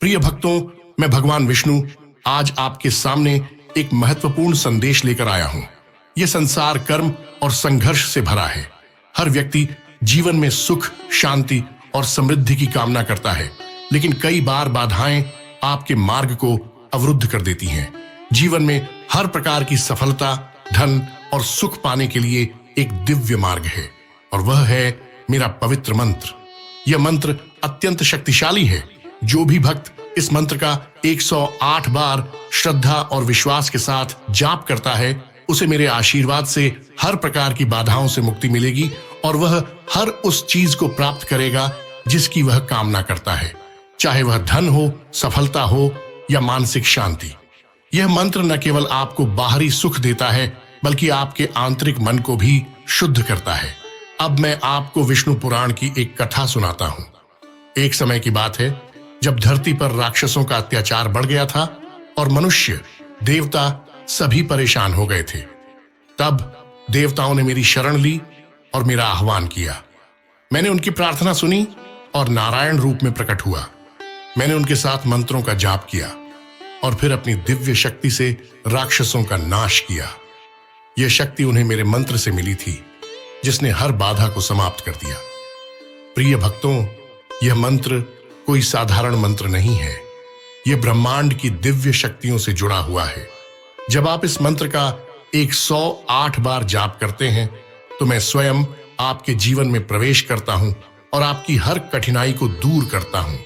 प्रिय भक्तों, मैं भगवान विष्णु आज आपके सामने एक महत्वपूर्ण संदेश लेकर आया हूं। यह संसार कर्म और संघर्ष से भरा है। हर व्यक्ति जीवन में सुख, शांति और समृद्धि की कामना करता है, लेकिन कई बार बाधाएं आपके मार्ग को अवरुद्ध कर देती हैं। जीवन में हर प्रकार की सफलता, धन और सुख पाने के लिए एक दिव्य मार्ग है, और वह है मेरा पवित्र मंत्र। यह मंत्र अत्यंत शक्तिशाली है। जो भी भक्त इस मंत्र का 108 बार श्रद्धा और विश्वास के साथ जाप करता है, उसे मेरे आशीर्वाद से हर प्रकार की बाधाओं से मुक्ति मिलेगी और वह हर उस चीज को प्राप्त करेगा जिसकी वह कामना करता है, चाहे वह धन हो, सफलता हो या मानसिक शांति। यह मंत्र न केवल आपको बाहरी सुख देता है, बल्कि आपके आंतरिक मन को भी शुद्ध करता है। अब मैं आपको विष्णु पुराण की एक कथा सुनाता हूं। एक समय की बात है जब धरती पर राक्षसों का अत्याचार बढ़ गया था और मनुष्य, देवता सभी परेशान हो गए थे। तब देवताओं ने मेरी शरण ली और मेरा आह्वान किया। मैंने उनकी प्रार्थना सुनी और नारायण रूप में प्रकट हुआ। मैंने उनके साथ मंत्रों का जाप किया और फिर अपनी दिव्य शक्ति से राक्षसों का नाश किया। यह शक्ति उन्हें मेरे मंत्र से मिली थी, जिसने हर बाधा को समाप्त कर दिया। प्रिय भक्तों, यह मंत्र कोई साधारण मंत्र नहीं है। यह ब्रह्मांड की दिव्य शक्तियों से जुड़ा हुआ है। जब आप इस मंत्र का 108 बार जाप करते हैं, तो मैं स्वयं आपके जीवन में प्रवेश करता हूं और आपकी हर कठिनाई को दूर करता हूं।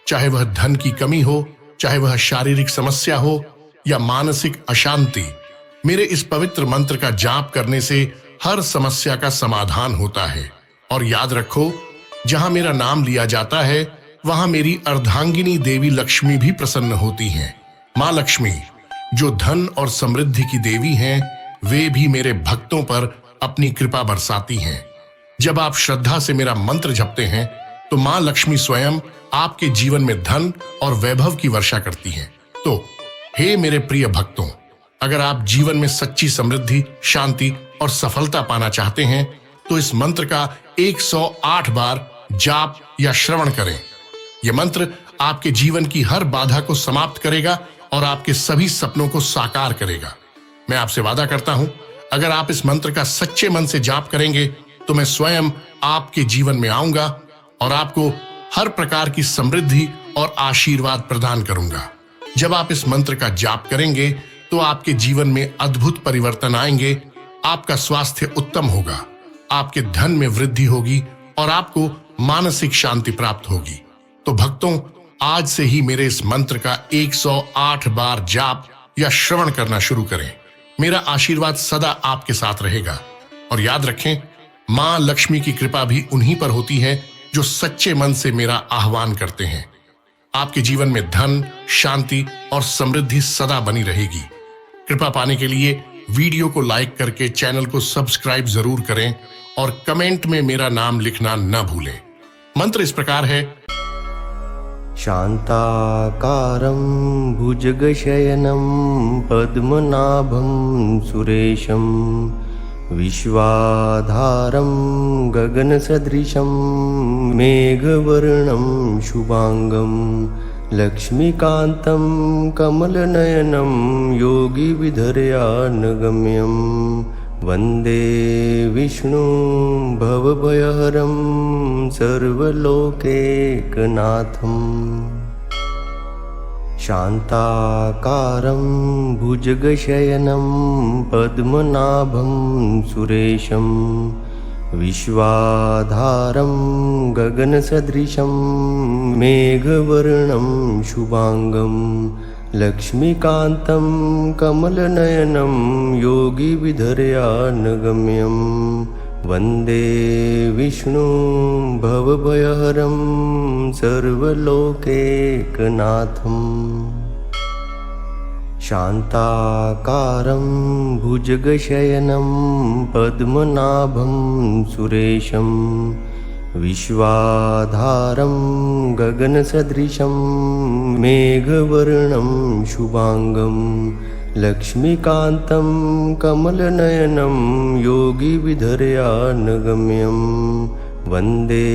चाहे वह धन की कमी हो, चाहे वह शारीरिक समस्या हो या मानसिक अशांति, मेरे इस पवित्र मंत्र का जाप करने से हर समस्या का समाधान होता है। और याद रखो, जहां मेरा नाम लिया जाता है, वहां मेरी अर्धांगिनी देवी लक्ष्मी भी प्रसन्न होती हैं। मां लक्ष्मी, जो धन और समृद्धि की देवी हैं, वे भी मेरे भक्तों पर अपनी कृपा बरसाती हैं। जब आप श्रद्धा से मेरा मंत्र जपते हैं, तो मां लक्ष्मी स्वयं आपके जीवन में धन और वैभव की वर्षा करती हैं। तो हे मेरे प्रिय भक्तों, अगर आप जीवन में सच्ची समृद्धि, शांति और सफलता पाना चाहते हैं, तो इस मंत्र का 108 बार जाप या श्रवण करें। यह मंत्र आपके जीवन की हर बाधा को समाप्त करेगा और आपके सभी सपनों को साकार करेगा। मैं आपसे वादा करता हूं, अगर आप इस मंत्र का सच्चे मन से जाप करेंगे, तो मैं स्वयं आपके जीवन में आऊंगा और आपको हर प्रकार की समृद्धि और आशीर्वाद प्रदान करूंगा। जब आप इस मंत्र का जाप करेंगे, तो आपके जीवन में अद्भुत परिवर्तन आएंगे। आपका स्वास्थ्य उत्तम होगा, आपके धन में वृद्धि होगी और आपको मानसिक शांति प्राप्त होगी। तो भक्तों, आज से ही मेरे इस मंत्र का 108 बार जाप या श्रवण करना शुरू करें। मेरा आशीर्वाद सदा आपके साथ रहेगा। और याद रखें, मां लक्ष्मी की कृपा भी उन्हीं पर होती है जो सच्चे मन से मेरा आह्वान करते हैं। आपके जीवन में धन, शांति और समृद्धि सदा बनी रहेगी। कृपा पाने के लिए वीडियो को लाइक करके चैनल को सब्सक्राइब जरूर करें और कमेंट में मेरा नाम लिखना न भूलें। मंत्र इस प्रकार है। शान्ताकारं भुजगशयनं पद्मनाभं सुरेशं विश्वाधारं गगनसदृशं मेघवर्णं शुभांगं लक्ष्मीकान्तं कमलनयनं योगिविधर्यानगम्यं वन्दे विष्णु भवभयहरं सर्वलोकैकनाथम्। शान्ताकारं भुजगशयनं पद्मनाभं सुरेशं विश्वाधारं गगनसदृशं मेघवर्णं शुभांगं लक्ष्मीकान्तं कमलनयनं योगिविधर्यानगम्यं वन्दे विष्णु भवभयहरं सर्वलोकैकनाथम्। शान्ताकारं भुजगशयनं पद्मनाभं सुरेशं विश्वाधारं गगनसदृशं मेघवर्णं शुभांगं लक्ष्मीकान्तं कमलनयनं योगिविधर्यानगम्यं वन्दे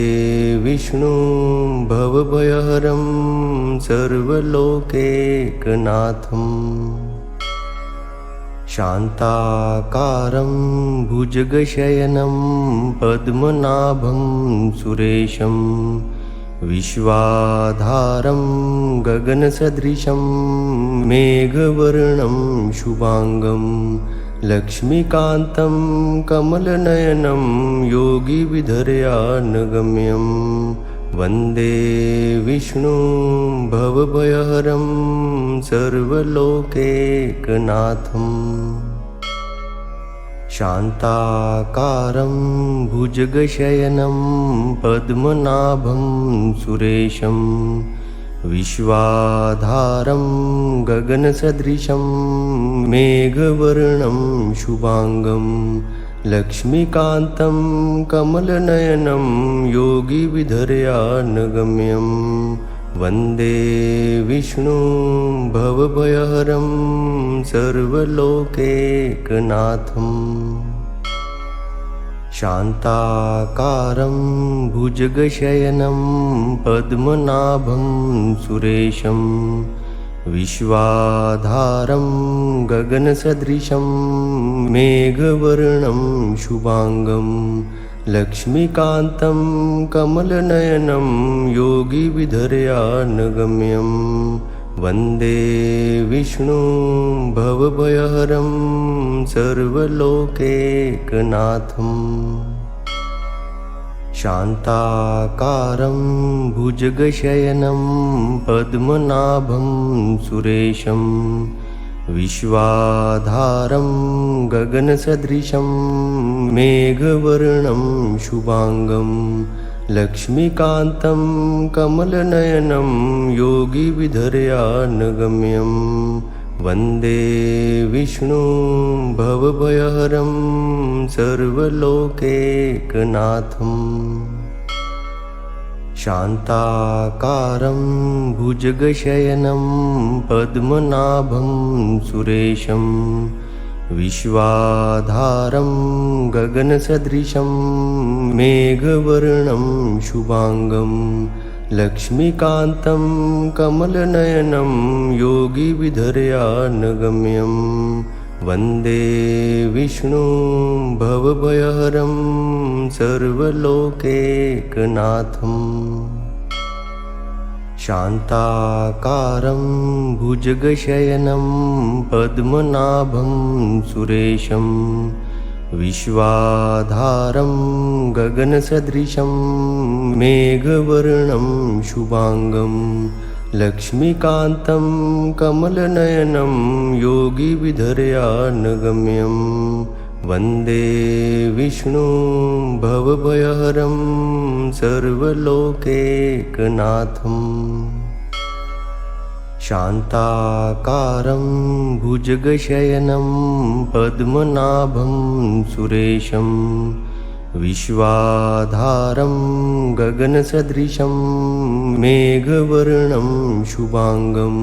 विष्णुं भवभयहरं सर्वलोकैकनाथम् शान्ताकारं भुजगशयनं पद्मनाभं सुरेशं विश्वाधारं गगनसदृशं मेघवर्णं शुभांगं लक्ष्मीकान्तं कमलनयनं योगिविधर्यानगम्यं वन्दे विष्णुं भवभयहरं सर्वलोकैकनाथम् शान्ताकारं भुजगशयनं पद्मनाभं सुरेशं विश्वाधारं गगनसदृशं मेघवर्णं शुभांगं लक्ष्मीकान्तं कमलनयनं योगिविधर्यानगम्यं वन्दे विष्णुं भवभयहरं सर्वलोकैकनाथम् शान्ताकारं भुजगशयनं पद्मनाभं सुरेशं विश्वाधारं गगनसदृशं मेघवर्णं शुभांगं लक्ष्मीकान्तं कमलनयनं योगिविधर्यानगम्यं वन्दे विष्णुं भवभयहरं सर्वलोकैकनाथम् शान्ताकारं भुजगशयनं पद्मनाभं सुरेशं विश्वाधारं गगनसदृशं मेघवर्णं शुभांगं लक्ष्मीकान्तं कमलनयनं योगिविधर्यानगम्यं वन्दे विष्णुं भवभयहरं सर्वलोकैकनाथम् शान्ताकारं भुजगशयनं पद्मनाभं सुरेशं विश्वाधारं गगनसदृशं मेघवर्णं शुभांगं लक्ष्मीकान्तं कमलनयनं योगिविधर्यानगम्यं वन्दे विष्णुं भवभयहरं सर्वलोकैकनाथम् शान्ताकारं भुजगशयनं पद्मनाभं सुरेशं विश्वाधारं गगनसदृशं मेघवर्णं शुभांगं लक्ष्मीकान्तं कमलनयनं योगिविधर्यानगम्यं वन्दे विष्णुं भवभयहरं सर्वलोकैकनाथम् शान्ताकारं भुजगशयनं पद्मनाभं सुरेशं विश्वाधारं गगनसदृशं मेघवर्णं शुभांगं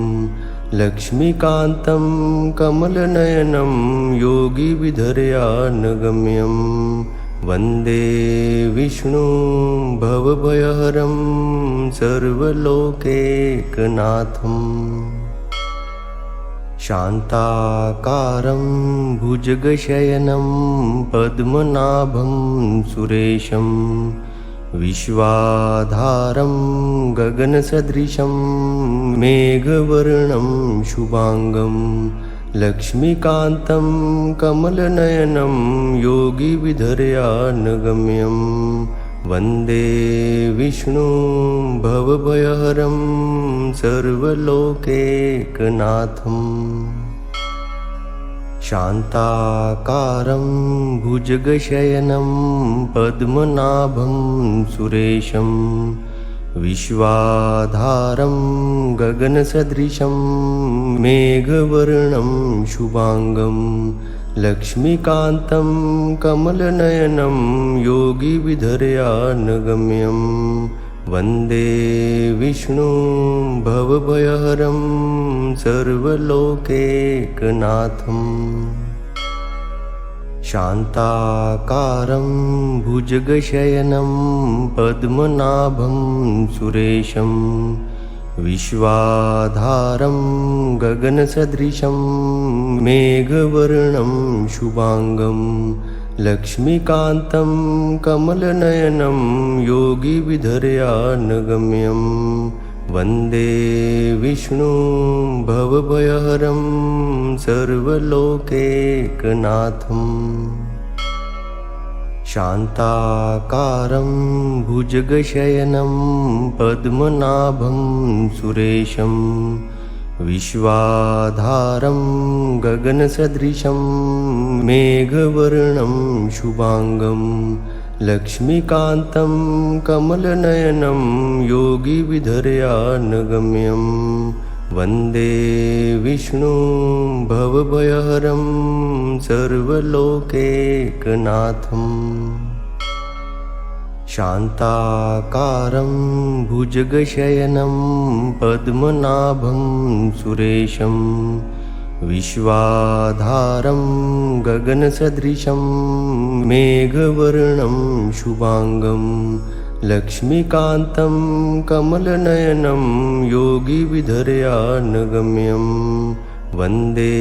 लक्ष्मीकान्तं कमलनयनं योगिविधर्यानगम्यं वन्दे विष्णुं भवभयहरं सर्वलोकैकनाथम् शान्ताकारं भुजगशयनं पद्मनाभं सुरेशं विश्वाधारं गगनसदृशं मेघवर्णं शुभांगं लक्ष्मीकान्तं कमलनयनं योगिविधर्यानगम्यं वन्दे विष्णुं भवभयहरं सर्वलोकैकनाथम् शान्ताकारं भुजगशयनं पद्मनाभं सुरेशं विश्वाधारं गगनसदृशं मेघवर्णं शुभांगं लक्ष्मीकान्तं कमलनयनं योगिविधर्यानगम्यं वन्दे विष्णुं भवभयहरं सर्वलोकैकनाथम् शान्ताकारं भुजगशयनं पद्मनाभं सुरेशं विश्वाधारं गगनसदृशं मेघवर्णं शुभांगं लक्ष्मीकान्तं कमलनयनं योगिविधर्यानगम्यं वन्दे विष्णुं भवभयहरं सर्वलोकैकनाथम् शान्ताकारं भुजगशयनं पद्मनाभं सुरेशं विश्वाधारं गगनसदृशं मेघवर्णं शुभांगं लक्ष्मीकान्तं कमलनयनं योगिविधर्यानगम्यं वन्दे विष्णुं भवभयहरं सर्वलोकैकनाथम् शान्ताकारं भुजगशयनं पद्मनाभं सुरेशं विश्वाधारं गगनसदृशं मेघवर्णं शुभांगं लक्ष्मीकान्तं कमलनयनं योगिविधर्यानगम्यं वन्दे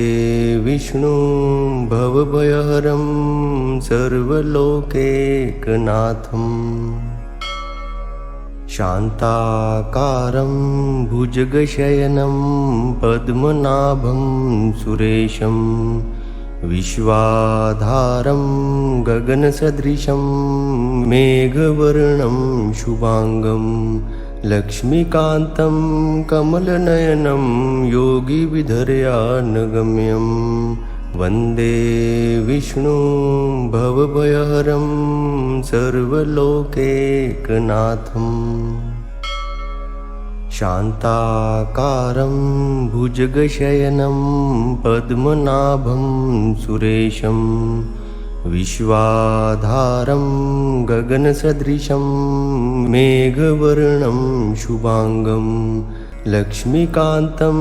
विष्णुं भवभयहरं सर्वलोकैकनाथम् शान्ताकारं भुजगशयनं पद्मनाभं सुरेशं विश्वाधारं गगनसदृशं मेघवर्णं शुभांगं लक्ष्मीकान्तं कमलनयनं योगिविधर्यानगम्यं वन्दे विष्णुं भवभयहरं सर्वलोकैकनाथम् शान्ताकारं भुजगशयनं पद्मनाभं सुरेशं विश्वाधारं गगनसदृशं मेघवर्णं शुभांगं लक्ष्मीकान्तं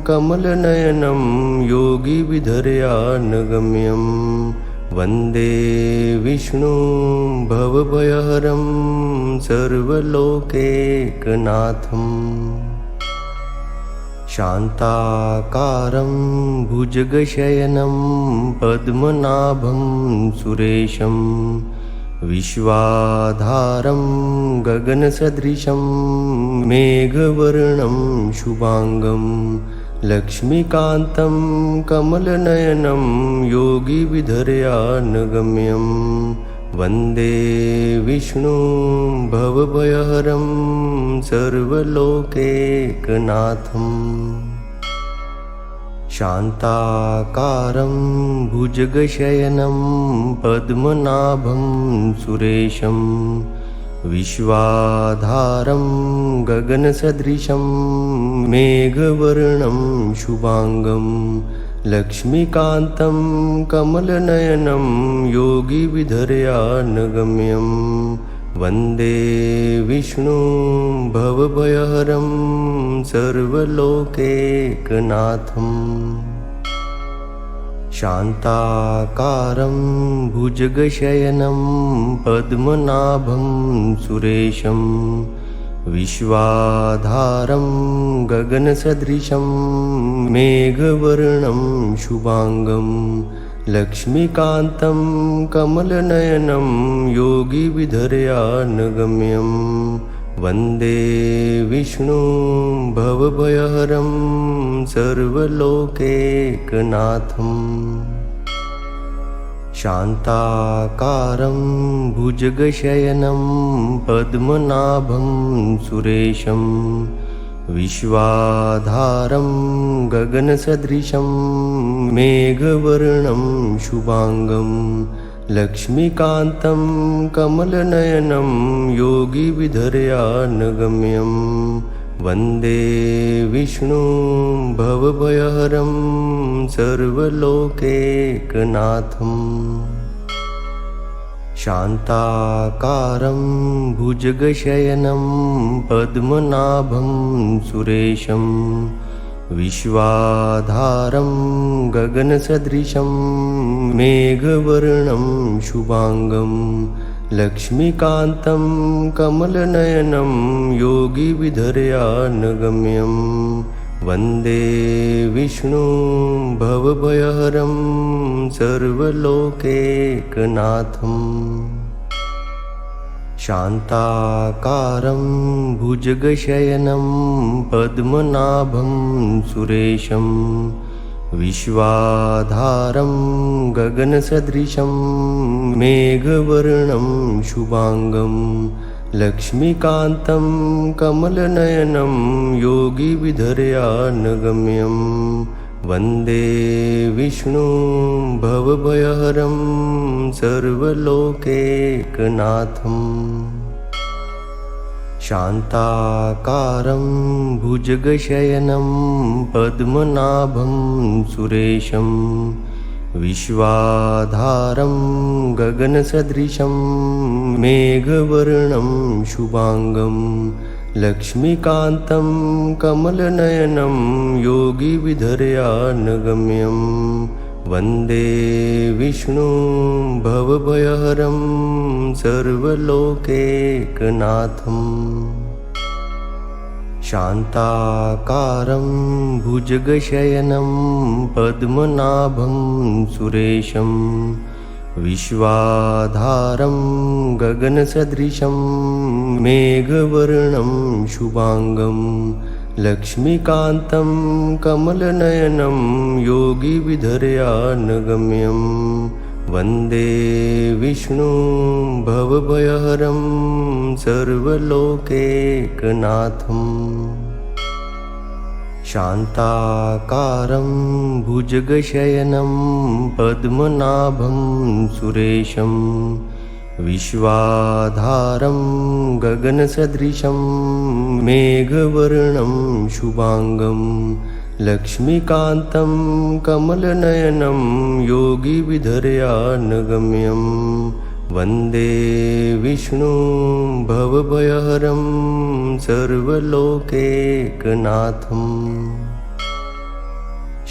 कमलनयनं योगिविधर्यानगम्यं वन्दे विष्णुं भवभयहरं सर्वलोकैकनाथम् शान्ताकारं भुजगशयनं पद्मनाभं सुरेशं विश्वाधारं गगनसदृशं मेघवर्णं शुभांगं लक्ष्मीकान्तं कमलनयनं योगिविधर्यानगम्यं वन्दे विष्णुं भवभयहरं सर्वलोकैकनाथम् शान्ताकारं भुजगशयनं पद्मनाभं सुरेशं विश्वाधारं गगनसदृशं मेघवर्णं शुभांगं लक्ष्मीकान्तं कमलनयनं योगिविधर्यानगम्यं वन्दे विष्णुं भवभयहरं सर्वलोकैकनाथम् शान्ताकारं भुजगशयनं पद्मनाभं सुरेशं विश्वाधारं गगनसदृशं मेघवर्णं शुभांगं लक्ष्मीकान्तं कमलनयनं योगिविधर्यानगम्यं वन्दे विष्णुं भवभयहरं सर्वलोकैकनाथम् शान्ताकारं भुजगशयनं पद्मनाभं सुरेशं विश्वाधारं गगनसदृशं मेघवर्णं शुभांगं लक्ष्मीकान्तं कमलनयनं योगिविधर्यानगम्यं वन्दे विष्णुं भवभयहरं सर्वलोकैकनाथम् शान्ताकारं भुजगशयनं पद्मनाभं सुरेशं विश्वाधारं गगनसदृशं मेघवर्णं शुभांगं लक्ष्मीकान्तं कमलनयनं योगिविधर्यानगम्यं वन्दे विष्णुं भवभयहरं सर्वलोकैकनाथम् शान्ताकारं भुजगशयनं पद्मनाभं सुरेशं विश्वाधारं गगनसदृशं मेघवर्णं शुभांगं लक्ष्मीकान्तं कमलनयनं योगिविधर्यानगम्यं वन्दे विष्णुं भवभयहरं सर्वलोकैकनाथम् शान्ताकारं भुजगशयनं पद्मनाभं सुरेशं विश्वाधारं गगनसदृशं मेघवर्णं शुभांगं लक्ष्मीकान्तं कमलनयनं योगिविधर्यानगम्यं वन्दे विष्णुं भवभयहरं सर्वलोकैकनाथम् शान्ताकारं भुजगशयनं पद्मनाभं सुरेशं विश्वाधारं गगनसदृशं मेघवर्णं शुभांगं लक्ष्मीकान्तं कमलनयनं योगिविधर्यानगम्यं वन्दे विष्णुं भवभयहरं सर्वलोकैकनाथम् शान्ताकारं भुजगशयनं पद्मनाभं सुरेशं विश्वाधारं गगनसदृशं मेघवर्णं शुभांगं लक्ष्मीकान्तं कमलनयनं योगिविधर्यानगम्यं वन्दे विष्णुं भवभयहरं सर्वलोकैकनाथम्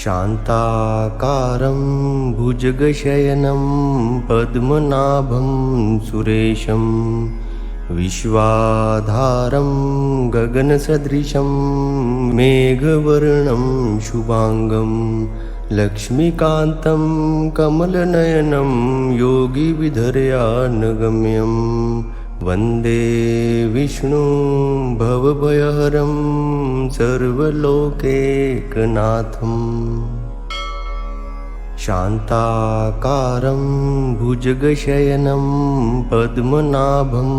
शान्ताकारं भुजगशयनं पद्मनाभं सुरेशं विश्वाधारं गगनसदृशं मेघवर्णं शुभांगं लक्ष्मीकान्तं कमलनयनं योगिविधर्यानगम्यं वन्दे विष्णुं भवभयहरं सर्वलोकैकनाथम् शान्ताकारं भुजगशयनं पद्मनाभं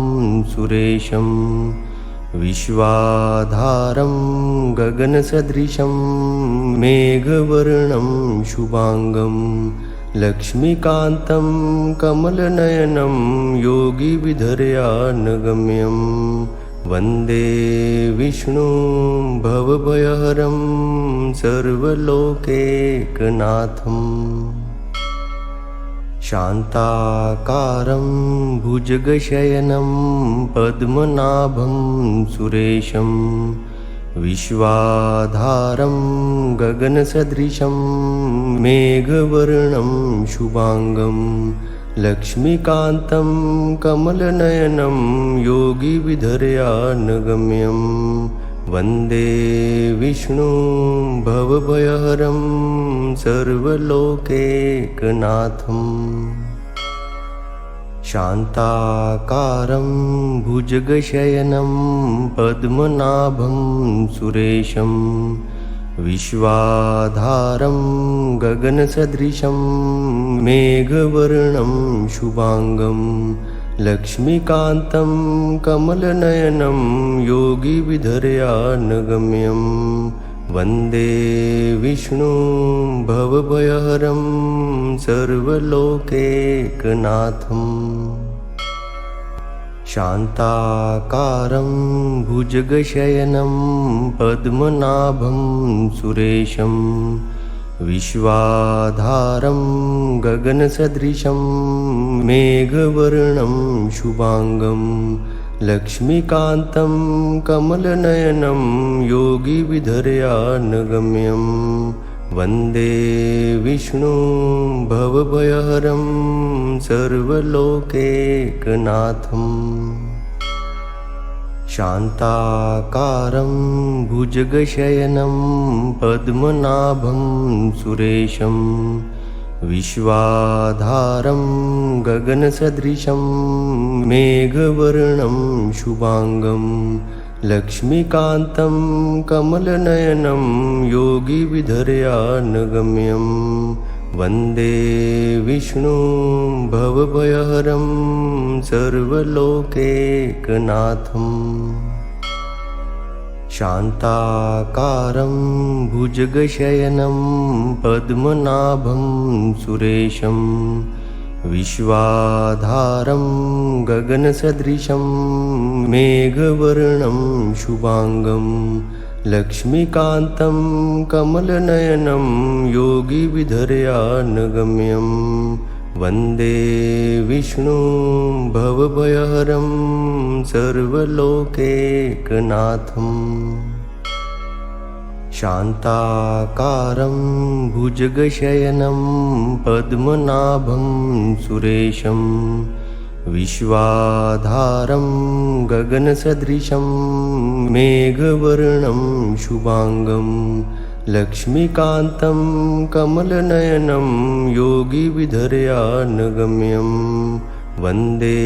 सुरेशं विश्वाधारं गगनसदृशं मेघवर्णं शुभांगं लक्ष्मीकान्तं कमलनयनं योगिविधर्यानगम्यं वन्दे विष्णुं भवभयहरं सर्वलोकैकनाथम् शान्ताकारं भुजगशयनं पद्मनाभं सुरेशं विश्वाधारं गगनसदृशं मेघवर्णं शुभांगं लक्ष्मीकान्तं कमलनयनं योगिविधर्यानगम्यं वन्दे विष्णुं भवभयहरं सर्वलोकैकनाथम् शान्ताकारं भुजगशयनं पद्मनाभं सुरेशं विश्वाधारं गगनसदृशं मेघवर्णं शुभांगं लक्ष्मीकान्तं कमलनयनं योगिविधर्यानगम्यं वन्दे विष्णुं भवभयहरं सर्वलोकैकनाथम् शान्ताकारं भुजगशयनं पद्मनाभं सुरेशं विश्वाधारं गगनसदृशं मेघवर्णं शुभांगं लक्ष्मीकान्तं कमलनयनं योगिविधर्यानगम्यं वन्दे विष्णुं भवभयहरं सर्वलोकैकनाथम् शान्ताकारं भुजगशयनं पद्मनाभं सुरेशं विश्वाधारं गगनसदृशं मेघवर्णं शुभांगं लक्ष्मीकान्तं कमलनयनं योगिविधर्यानगम्यं वन्दे विष्णुं भवभयहरं सर्वलोकैकनाथम् शान्ताकारं भुजगशयनं पद्मनाभं सुरेशं विश्वाधारं गगनसदृशं मेघवर्णं शुभांगं लक्ष्मीकान्तं कमलनयनं योगिविधर्यानगम्यं वन्दे विष्णुं भवभयहरं सर्वलोकैकनाथम् शान्ताकारं भुजगशयनं पद्मनाभं सुरेशं विश्वाधारं गगनसदृशं मेघवर्णं शुभांगं लक्ष्मीकान्तं कमलनयनं योगिविधर्यानगम्यं वन्दे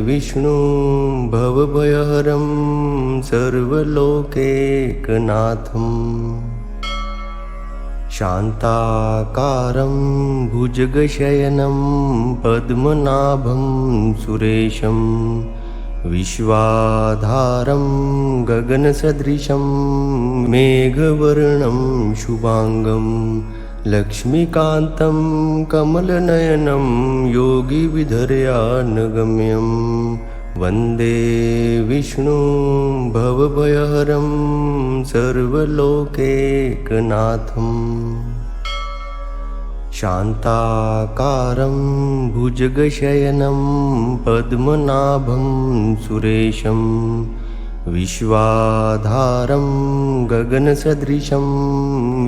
विष्णुं भवभयहरं सर्वलोकैकनाथम् शान्ताकारं भुजगशयनं पद्मनाभं सुरेशं विश्वाधारं गगनसदृशं मेघवर्णं शुभांगं लक्ष्मीकान्तं कमलनयनं योगिविधर्यानगम्यं वन्दे विष्णुं भवभयहरं सर्वलोकैकनाथम् शान्ताकारं भुजगशयनं पद्मनाभं सुरेशं विश्वाधारं गगनसदृशं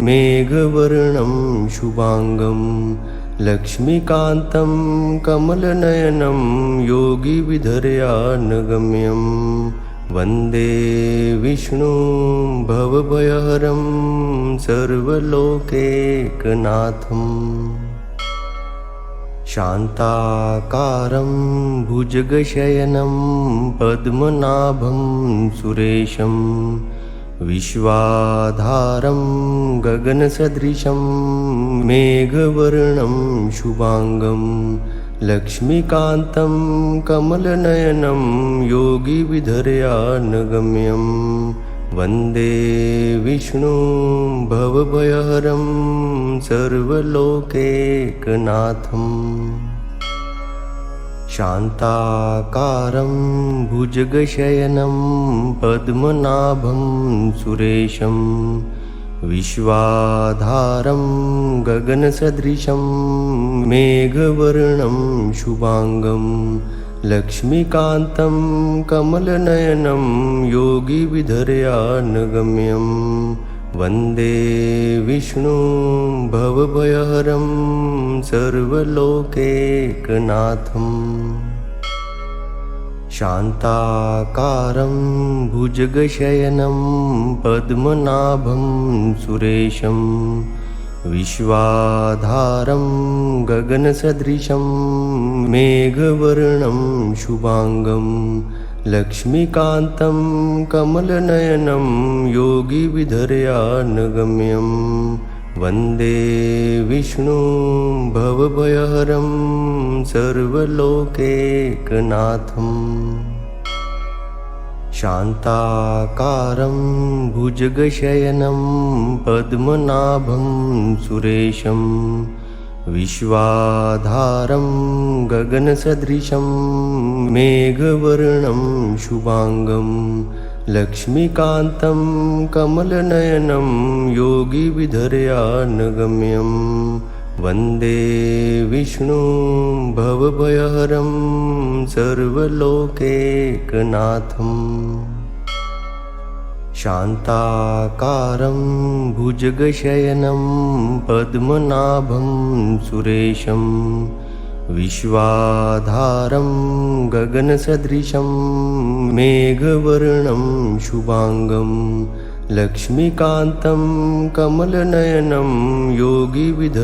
मेघवर्णं शुभांगं लक्ष्मीकान्तं कमलनयनं योगिविधर्यानगम्यं वन्दे विष्णुं भवभयहरं सर्वलोकैकनाथम् शान्ताकारं भुजगशयनं पद्मनाभं सुरेशं विश्वाधारं गगनसदृशं मेघवर्णं शुभांगं लक्ष्मीकान्तं कमलनयनं योगिविधर्यानगम्यं वन्दे विष्णुं भवभयहरं सर्वलोकैकनाथम् शान्ताकारं भुजगशयनं पद्मनाभं सुरेशं विश्वाधारं गगनसदृशं मेघवर्णं शुभांगं लक्ष्मीकान्तं कमलनयनं योगिविधर्यानगम्यं वन्दे विष्णुं भवभयहरं सर्वलोकैकनाथम् शान्ताकारं भुजगशयनं पद्मनाभं सुरेशं विश्वाधारं गगनसदृशं मेघवर्णं शुभांगं लक्ष्मीकान्तं कमलनयनं योगिविधर्यानगम्यं वन्दे विष्णुं भवभयहरं सर्वलोकैकनाथम् शान्ताकारं भुजगशयनं पद्मनाभं सुरेशं विश्वाधारं गगनसदृशं मेघवर्णं शुभांगं लक्ष्मीकान्तं कमलनयनं योगिविधर्यानगम्यं वन्दे विष्णुं भवभयहरं सर्वलोकैकनाथम् शान्ताकारं भुजगशयनं पद्मनाभं सुरेशं विश्वाधारं गगनसदृशं मेघवर्णं शुभांगं लक्ष्मीकान्तं कमलनयनं योगिविधर्यानगम्यं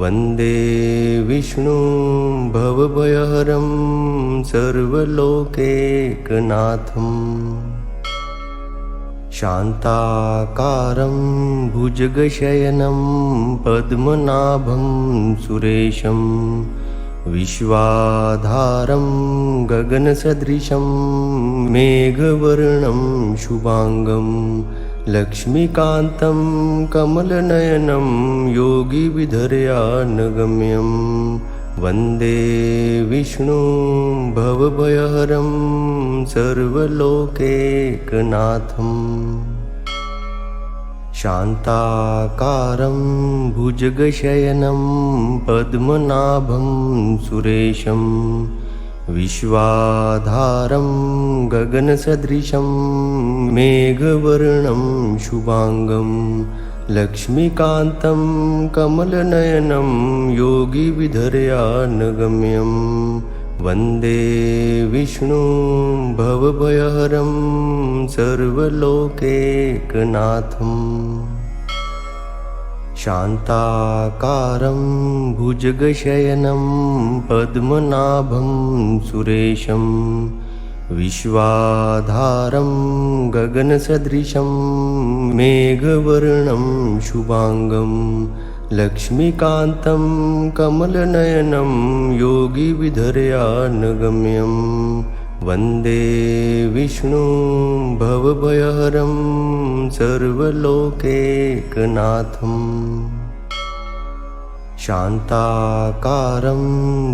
वन्दे विष्णुं भवभयहरं सर्वलोकैकनाथम् शान्ताकारं भुजगशयनं पद्मनाभं सुरेशं विश्वाधारं गगनसदृशं मेघवर्णं शुभांगं लक्ष्मीकान्तं कमलनयनं योगिविधर्यानगम्यं वन्दे विष्णुं भवभयहरं सर्वलोकैकनाथम् शान्ताकारं भुजगशयनं पद्मनाभं सुरेशं विश्वाधारं गगनसदृशं मेघवर्णं शुभांगं लक्ष्मीकान्तं कमलनयनं योगिविधर्यानगम्यं वन्दे विष्णुं भवभयहरं सर्वलोकैकनाथम् शान्ताकारं भुजगशयनं पद्मनाभं सुरेशं विश्वाधारं गगनसदृशं मेघवर्णं शुभांगं लक्ष्मीकान्तं कमलनयनं योगिविधर्यानगम्यं वन्दे विष्णुं भवभयहरं सर्वलोकैकनाथम् शान्ताकारं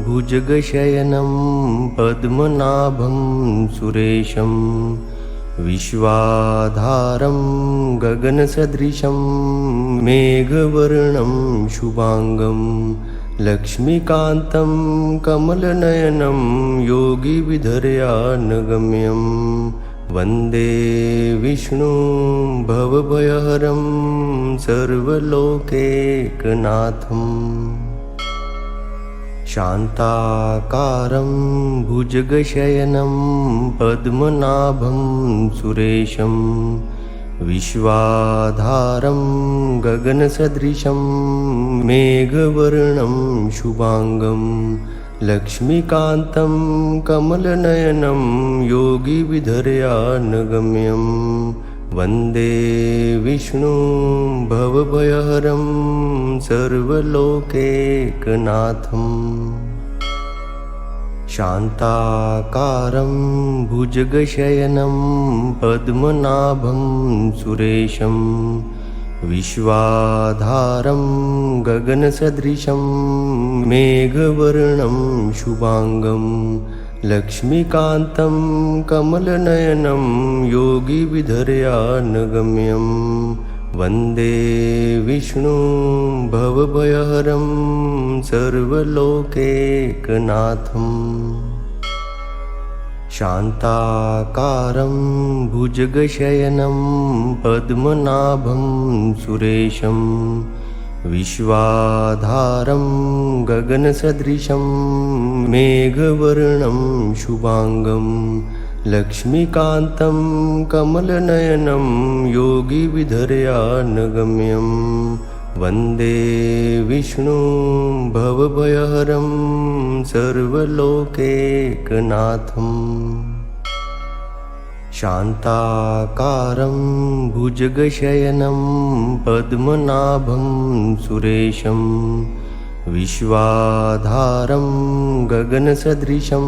भुजगशयनं पद्मनाभं सुरेशं विश्वाधारं गगनसदृशं मेघवर्णं शुभांगं लक्ष्मीकान्तं कमलनयनं योगिविधर्यानगम्यं वन्दे विष्णुं भवभयहरं सर्वलोकैकनाथम् शान्ताकारं भुजगशयनं पद्मनाभं सुरेशं विश्वाधारं गगनसदृशं मेघवर्णं शुभांगं लक्ष्मीकान्तं कमलनयनं योगिविधर्यानगम्यं वन्दे विष्णुं भवभयहरं सर्वलोकैकनाथम् शान्ताकारं भुजगशयनं पद्मनाभं सुरेशं विश्वाधारं गगनसदृशं मेघवर्णं शुभांगं लक्ष्मीकान्तं कमलनयनं योगिविधर्यानगम्यं वन्दे विष्णुं भवभयहरं सर्वलोकैकनाथम् शान्ताकारं भुजगशयनं पद्मनाभं सुरेशं विश्वाधारं गगनसदृशं मेघवर्णं शुभांगं लक्ष्मीकान्तं कमलनयनं योगिविधर्यानगम्यं वन्दे विष्णुं भवभयहरं सर्वलोकैकनाथम् शान्ताकारं भुजगशयनं पद्मनाभं सुरेशं विश्वाधारं गगनसदृशं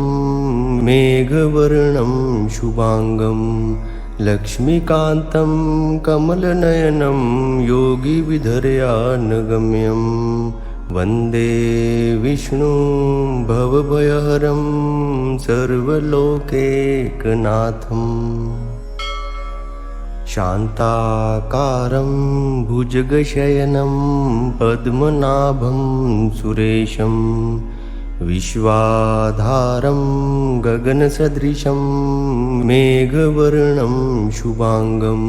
मेघवर्णं शुभांगं लक्ष्मीकान्तं कमलनयनं योगिविधर्यानगम्यं वन्दे विष्णुं भवभयहरं सर्वलोकैकनाथम् शान्ताकारं भुजगशयनं पद्मनाभं सुरेशं विश्वाधारं गगनसदृशं मेघवर्णं शुभांगं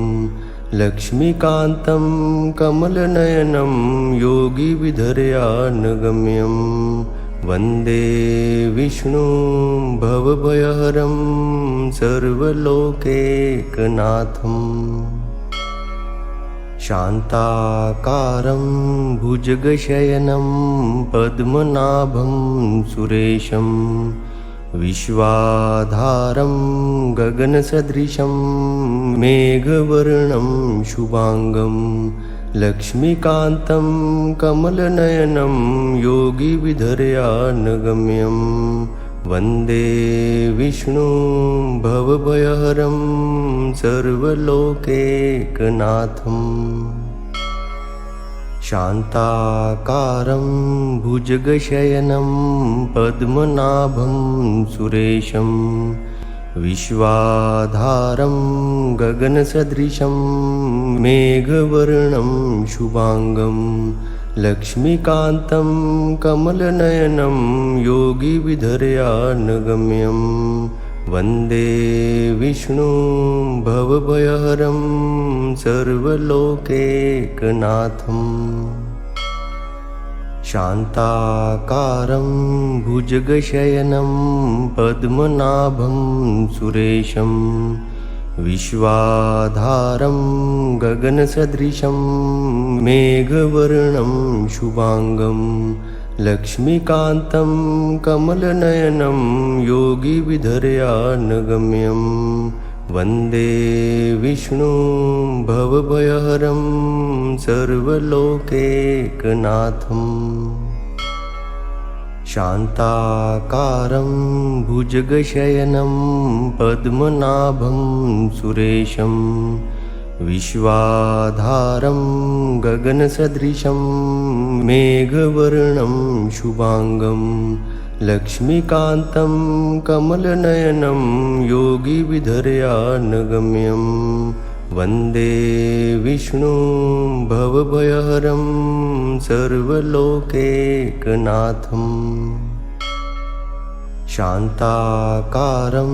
लक्ष्मीकान्तं कमलनयनं योगिविधर्यानगम्यं वन्दे विष्णुं भवभयहरं सर्वलोकैकनाथम् शान्ताकारं भुजगशयनं पद्मनाभं सुरेशं विश्वाधारं गगनसदृशं मेघवर्णं शुभांगं लक्ष्मीकान्तं कमलनयनं योगिविधर्यानगम्यं वन्दे विष्णुं भवभयहरं सर्वलोकैकनाथम् शान्ताकारं भुजगशयनं पद्मनाभं सुरेशं विश्वाधारं गगनसदृशं मेघवर्णं शुभांगं लक्ष्मीकान्तं कमलनयनं योगिविधर्यानगम्यं वन्दे विष्णुं भवभयहरं सर्वलोकैकनाथम् शान्ताकारं भुजगशयनं पद्मनाभं सुरेशं विश्वाधारं गगनसदृशं मेघवर्णं शुभांगं लक्ष्मीकान्तं कमलनयनं योगिविधर्यानगम्यं वन्दे विष्णुं भवभयहरं सर्वलोकैकनाथम् शान्ताकारं भुजगशयनं पद्मनाभं सुरेशं विश्वाधारं गगनसदृशं मेघवर्णं शुभांगं लक्ष्मीकान्तं कमलनयनं योगिविधर्यानगम्यं वन्दे विष्णुं भवभयहरं सर्वलोकैकनाथम् शान्ताकारं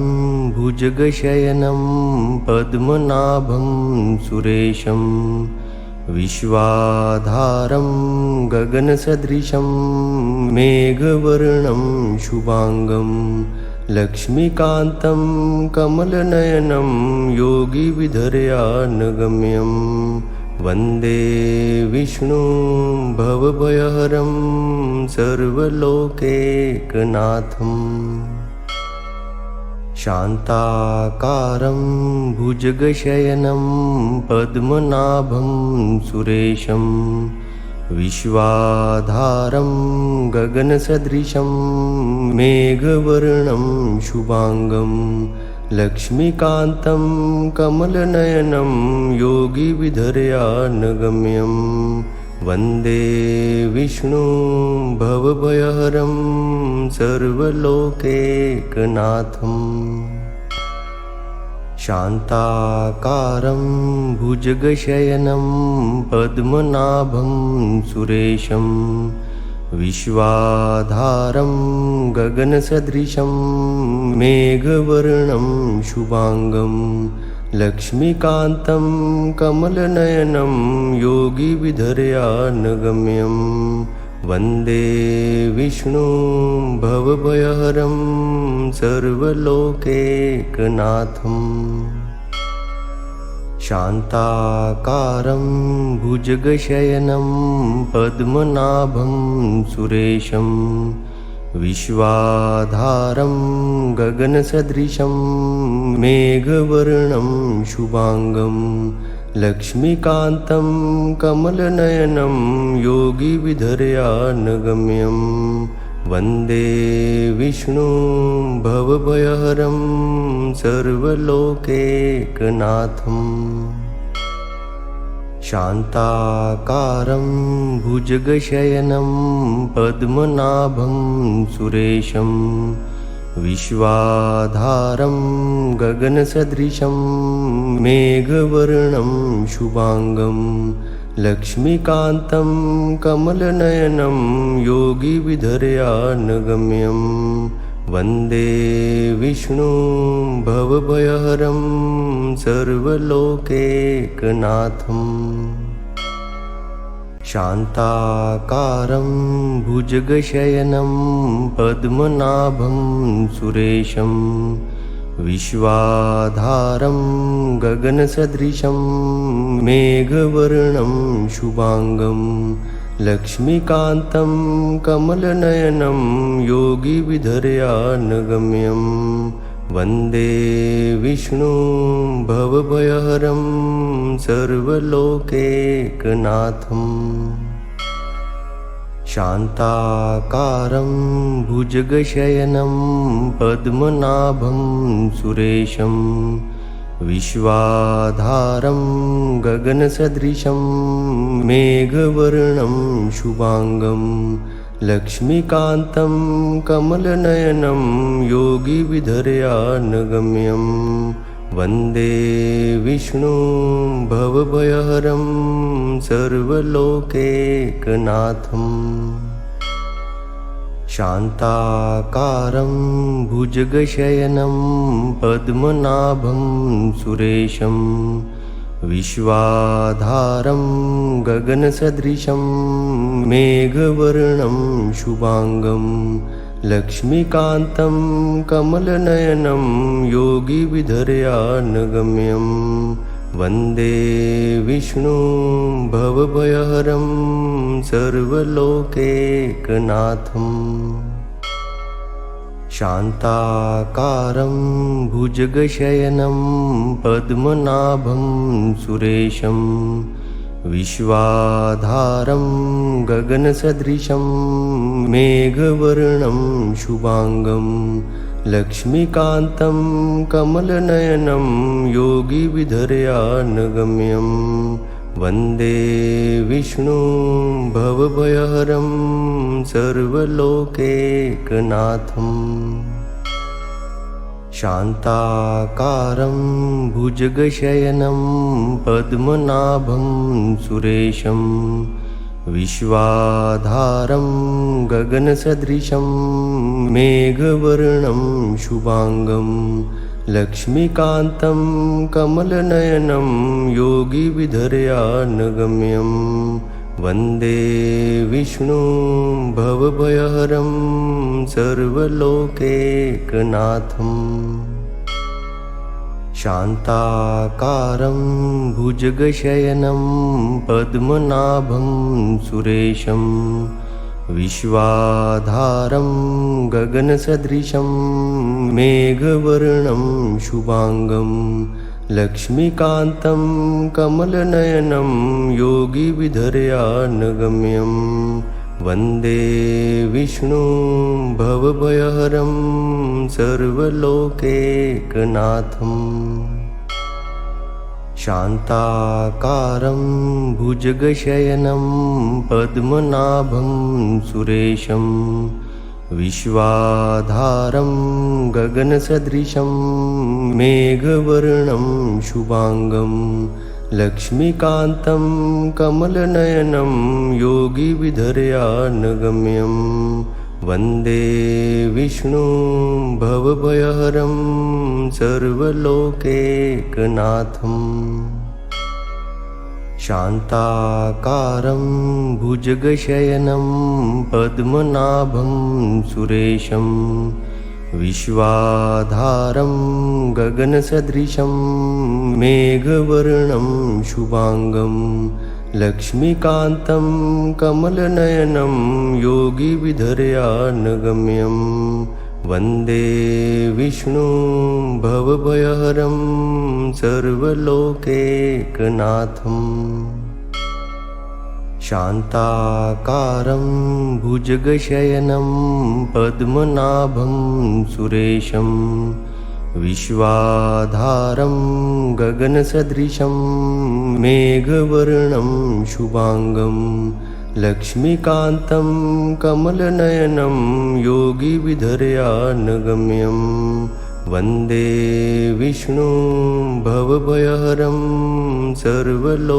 भुजगशयनं पद्मनाभं सुरेशं विश्वाधारं गगनसदृशं मेघवर्णं शुभांगं लक्ष्मीकान्तं कमलनयनं योगिविधर्यानगम्यं वन्दे विष्णुं भवभयहरं सर्वलोकैकनाथम् शान्ताकारं भुजगशयनं पद्मनाभं सुरेशं विश्वाधारं गगनसदृशं मेघवर्णं शुभांगं लक्ष्मीकान्तं कमलनयनं योगिविधर्यानगम्यं वन्दे विष्णुं भवभयहरं सर्वलोकैकनाथम् शान्ताकारं भुजगशयनं पद्मनाभं सुरेशं विश्वाधारं गगनसदृशं मेघवर्णं शुभांगं लक्ष्मीकान्तं कमलनयनं योगिविधर्यानगम्यं वन्दे विष्णुं भवभयहरं सर्वलोकैकनाथम् शान्ताकारं भुजगशयनं पद्मनाभं सुरेशं विश्वाधारं गगनसदृशं मेघवर्णं शुभांगं लक्ष्मीकान्तं कमलनयनं योगिविधर्यानगम्यं वन्दे विष्णुं भवभयहरं सर्वलोकैकनाथम् शान्ताकारं भुजगशयनं पद्मनाभं सुरेशं विश्वाधारं गगनसदृशं मेघवर्णं शुभांगं लक्ष्मीकान्तं कमलनयनं योगिविधर्यानगम्यं वन्दे विष्णुं भवभयहरं सर्वलोकैकनाथम् शान्ताकारं भुजगशयनं पद्मनाभं सुरेशं विश्वाधारं गगनसदृशं मेघवर्णं शुभांगं लक्ष्मीकान्तं कमलनयनं योगिविधर्यानगम्यं वन्दे विष्णुं भवभयहरं सर्वलोकैकनाथम् शान्ताकारं भुजगशयनं पद्मनाभं सुरेशं विश्वाधारं गगनसदृशं मेघवर्णं शुभांगं लक्ष्मीकान्तं कमलनयनं योगिविधर्यानगम्यं वन्दे विष्णुं भवभयहरं सर्वलोकैकनाथम् शान्ताकारं भुजगशयनं पद्मनाभं सुरेशं विश्वाधारं गगनसदृशं मेघवर्णं शुभांगं लक्ष्मीकान्तं कमलनयनं योगिविधर्यानगम्यं वन्दे विष्णुं भवभयहरं सर्वलोकैकनाथम् शान्ताकारं भुजगशयनं पद्मनाभं सुरेशं विश्वाधारं गगनसदृशं मेघवर्णं शुभांगं लक्ष्मीकान्तं कमलनयनं योगिविधर्यानगम्यं वन्दे विष्णुं भवभयहरं सर्वलोकैकनाथम् शान्ताकारं भुजगशयनं पद्मनाभं सुरेशं विश्वाधारं गगनसदृशं मेघवर्णं शुभांगं लक्ष्मीकान्तं कमलनयनं योगिविधर्यानगम्यं वन्दे विष्णुं भवभयहरं सर्वलोकैकनाथम् शान्ताकारं भुजगशयनं पद्मनाभं सुरेशं विश्वाधारं गगनसदृशं मेघवर्णं शुभांगं लक्ष्मीकान्तं कमलनयनं योगिविधर्यानगम्यं वन्दे विष्णुं भवभयहरं सर्वलोकैकनाथम् शान्ताकारं भुजगशयनं पद्मनाभं सुरेशं विश्वाधारं गगनसदृशं मेघवर्णं शुभांगं लक्ष्मीकान्तं कमलनयनं योगिविधर्यानगम्यं वन्दे विष्णुं भवभयहरं सर्वलोकैकनाथम् शान्ताकारं भुजगशयनं पद्मनाभं सुरेशं विश्वाधारं गगनसदृशं मेघवर्णं शुभांगं लक्ष्मीकान्तं कमलनयनं योगिविधर्यानगम्यं वन्दे विष्णुं भवभयहरं सर्वलोकैकनाथम् शान्ताकारं भुजगशयनं पद्मनाभं सुरेशं विश्वाधारं गगनसदृशं मेघवर्णं शुभांगं लक्ष्मीकान्तं कमलनयनं योगिविधर्यानगम्यं वन्दे विष्णुं भवभयहरं सर्वलोकैकनाथम्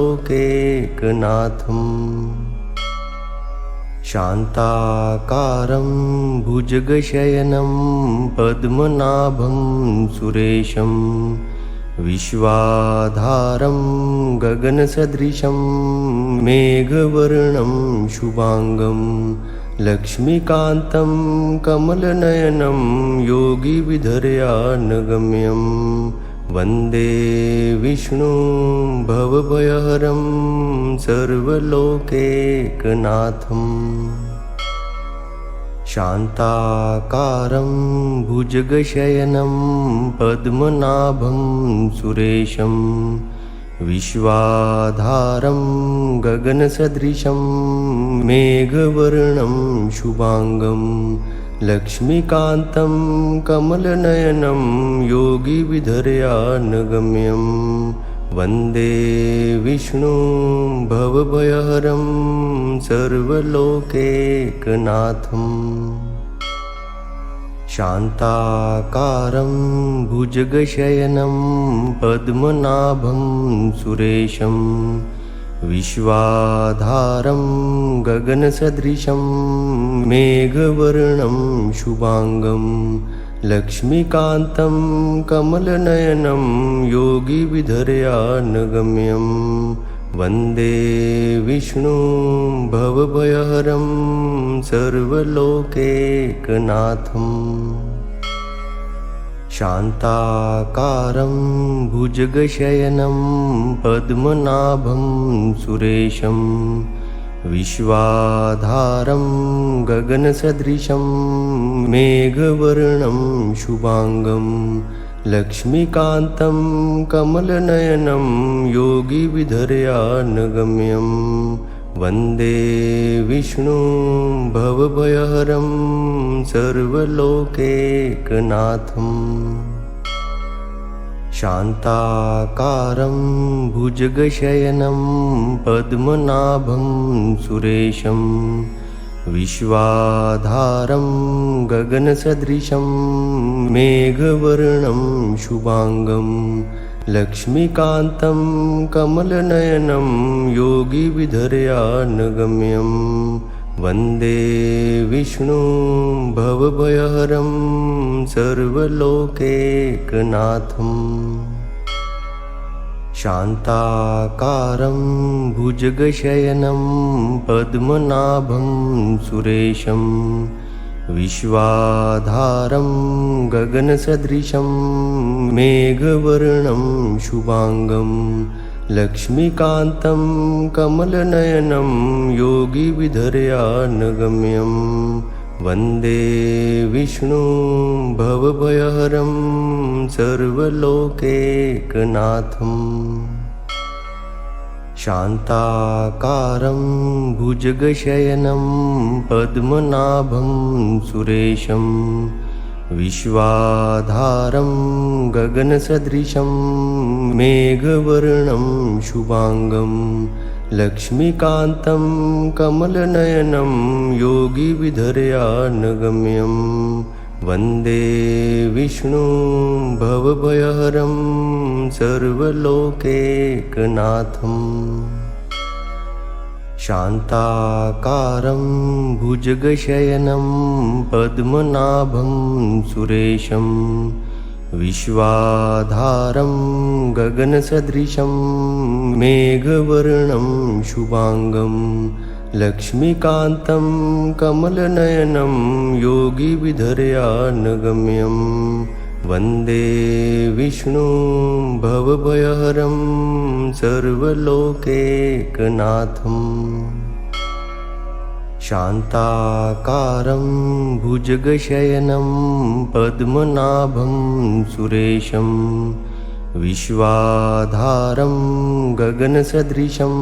शान्ताकारं भुजगशयनं पद्मनाभं सुरेशं विश्वाधारं गगनसदृशं मेघवर्णं शुभांगं लक्ष्मीकान्तं कमलनयनं योगिविधर्यानगम्यं वन्दे विष्णुं भवभयहरं सर्वलोकैकनाथम् शान्ताकारं भुजगशयनं पद्मनाभं सुरेशं विश्वाधारं गगनसदृशं मेघवर्णं शुभांगं लक्ष्मीकान्तं कमलनयनं योगिविधर्यानगम्यं वन्दे विष्णुं भवभयहरं सर्वलोकैकनाथम् शान्ताकारं भुजगशयनं पद्मनाभं सुरेशं विश्वाधारं गगनसदृशं मेघवर्णं शुभांगं लक्ष्मीकान्तं कमलनयनं योगिविधर्यानगम्यं वन्दे विष्णुं भवभयहरं सर्वलोकैकनाथम् शान्ताकारं भुजगशयनं पद्मनाभं सुरेशं विश्वाधारं गगनसदृशं मेघवर्णं शुभांगं लक्ष्मीकान्तं कमलनयनं योगिविधर्यानगम्यं वन्दे विष्णुं भवभयहरं सर्वलोकैकनाथम् शान्ताकारं भुजगशयनं पद्मनाभं सुरेशं विश्वाधारं गगनसदृशं मेघवर्णं शुभांगं लक्ष्मीकान्तं कमलनयनं योगिविधर्यानगम्यं वन्दे विष्णुं भवभयहरं सर्वलोकैकनाथम् शान्ताकारं भुजगशयनं पद्मनाभं सुरेशं विश्वाधारं गगनसदृशं मेघवर्णं शुभांगं लक्ष्मीकान्तं कमलनयनं योगिविधर्यानगम्यं वन्दे विष्णुं भवभयहरं सर्वलोकैकनाथम् शान्ताकारं भुजगशयनं पद्मनाभं सुरेशं विश्वाधारं गगनसदृशं मेघवर्णं शुभांगं लक्ष्मीकान्तं कमलनयनं योगिविधर्यानगम्यं वन्दे विष्णुं भवभयहरं सर्वलोकैकनाथम् शान्ताकारं भुजगशयनं पद्मनाभं सुरेशं विश्वाधारं गगनसदृशं मेघवर्णं शुभांगं लक्ष्मीकान्तं कमलनयनं योगिविधर्यानगम्यं वन्दे विष्णुं भवभयहरं सर्वलोकैकनाथम् शान्ताकारं भुजगशयनं पद्मनाभं सुरेशं विश्वाधारं गगनसदृशं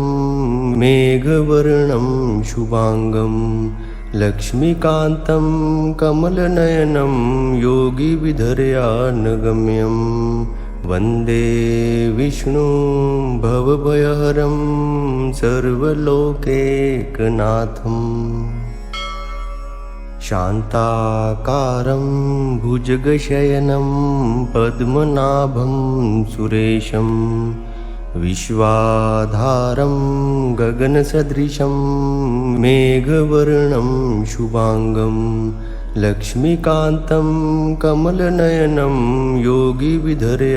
मेघवर्णं शुभांगं लक्ष्मीकान्तं कमलनयनं योगिविधर्यानगम्यं वन्दे विष्णुं भवभयहरं सर्वलोकैकनाथम् शान्ताकारं भुजगशयनं पद्मनाभं सुरेशं विश्वाधारं गगनसदृशं मेघवर्णं शुभांगं लक्ष्मीकान्तं कमलनयनं योगिविधर्यानगम्यं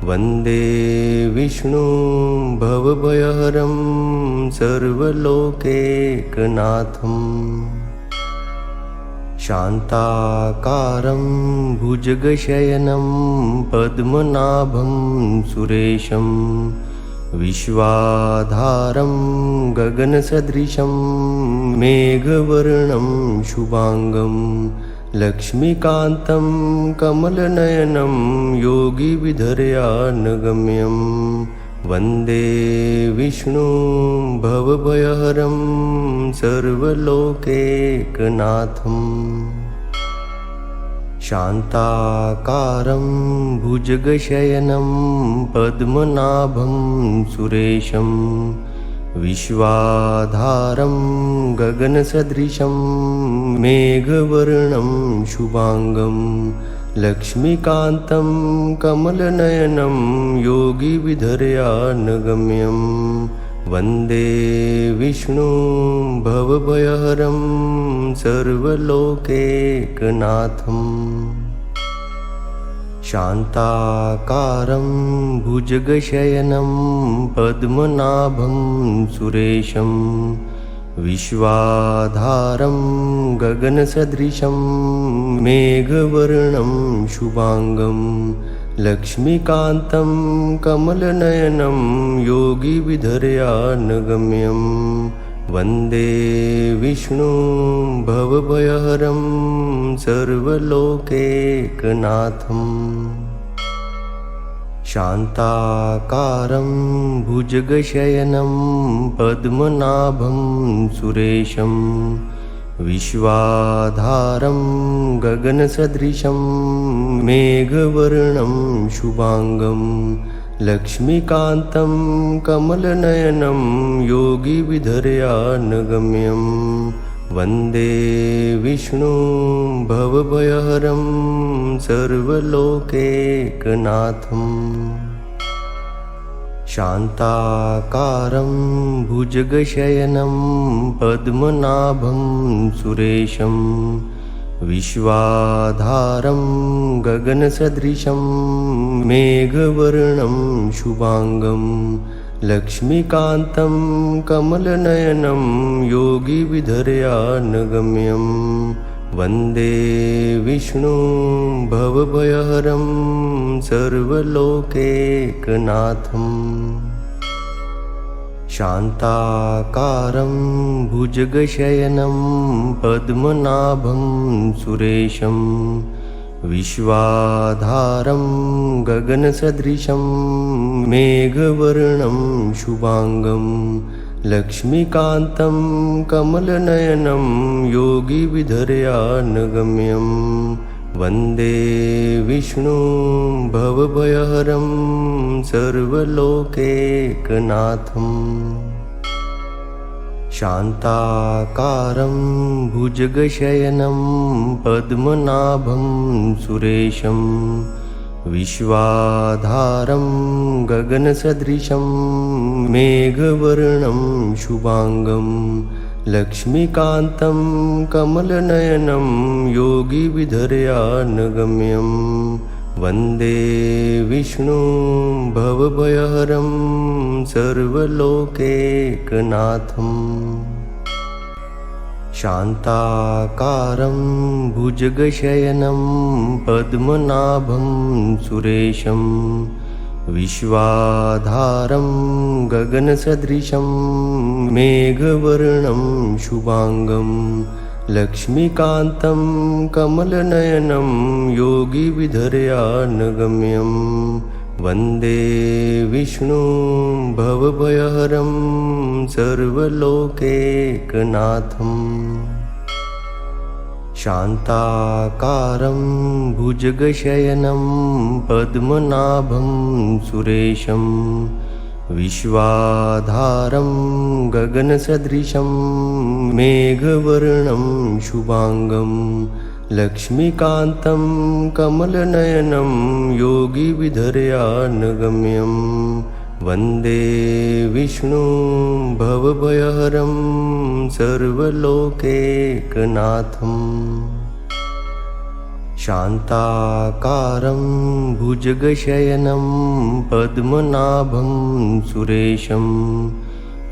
वन्दे विष्णुं भवभयहरं सर्वलोकैकनाथम् शान्ताकारं भुजगशयनं पद्मनाभं सुरेशं विश्वाधारं गगनसदृशं मेघवर्णं शुभांगं लक्ष्मीकान्तं कमलनयनं योगिविधर्यानगम्यं वन्दे विष्णुं भवभयहरं सर्वलोकैकनाथम् शान्ताकारं भुजगशयनं पद्मनाभं सुरेशं विश्वाधारं गगनसदृशं मेघवर्णं शुभांगं लक्ष्मीकान्तं कमलनयनं योगिविधर्यानगम्यं वन्दे विष्णुं भवभयहरं सर्वलोकैकनाथम् शान्ताकारं भुजगशयनं पद्मनाभं सुरेशं विश्वाधारं गगनसदृशं मेघवर्णं शुभांगं लक्ष्मीकान्तं कमलनयनं योगिविधर्यानगम्यं वन्दे विष्णुं भवभयहरं सर्वलोकैकनाथम् शान्ताकारं भुजगशयनं पद्मनाभं सुरेशं विश्वाधारं गगनसदृशं मेघवर्णं शुभांगं लक्ष्मीकान्तं कमलनयनं योगिविधर्यानगम्यं वन्दे विष्णुं भवभयहरं सर्वलोकैकनाथम् शान्ताकारं भुजगशयनं पद्मनाभं सुरेशं विश्वाधारं गगनसदृशं मेघवर्णं शुभांगं लक्ष्मीकान्तं कमलनयनं योगिविधर्यानगम्यं वन्दे विष्णुं भवभयहरं सर्वलोकैकनाथम् शान्ताकारं भुजगशयनं पद्मनाभं सुरेशं विश्वाधारं गगनसदृशं मेघवर्णं शुभांगं लक्ष्मीकान्तं कमलनयनं योगिविधर्यानगम्यं वन्दे विष्णुं भवभयहरं सर्वलोकैकनाथम् शान्ताकारं भुजगशयनं पद्मनाभं सुरेशं विश्वाधारं गगनसदृशं मेघवर्णं शुभांगं लक्ष्मीकान्तं कमलनयनं योगिविधर्यानगम्यं वन्दे विष्णुं भवभयहरं सर्वलोकैकनाथम् शान्ताकारं भुजगशयनं पद्मनाभं सुरेशं विश्वाधारं गगनसदृशं मेघवर्णं शुभांगं लक्ष्मीकान्तं कमलनयनं योगिविधर्यानगम्यं वन्दे विष्णुं भवभयहरं सर्वलोकैकनाथम् शान्ताकारं भुजगशयनं पद्मनाभं सुरेशं विश्वाधारं गगनसदृशं मेघवर्णं शुभांगं लक्ष्मीकान्तं कमलनयनं योगिविधर्यानगम्यं वन्दे विष्णुं भवभयहरं सर्वलोकैकनाथम् शान्ताकारं भुजगशयनं पद्मनाभं सुरेशं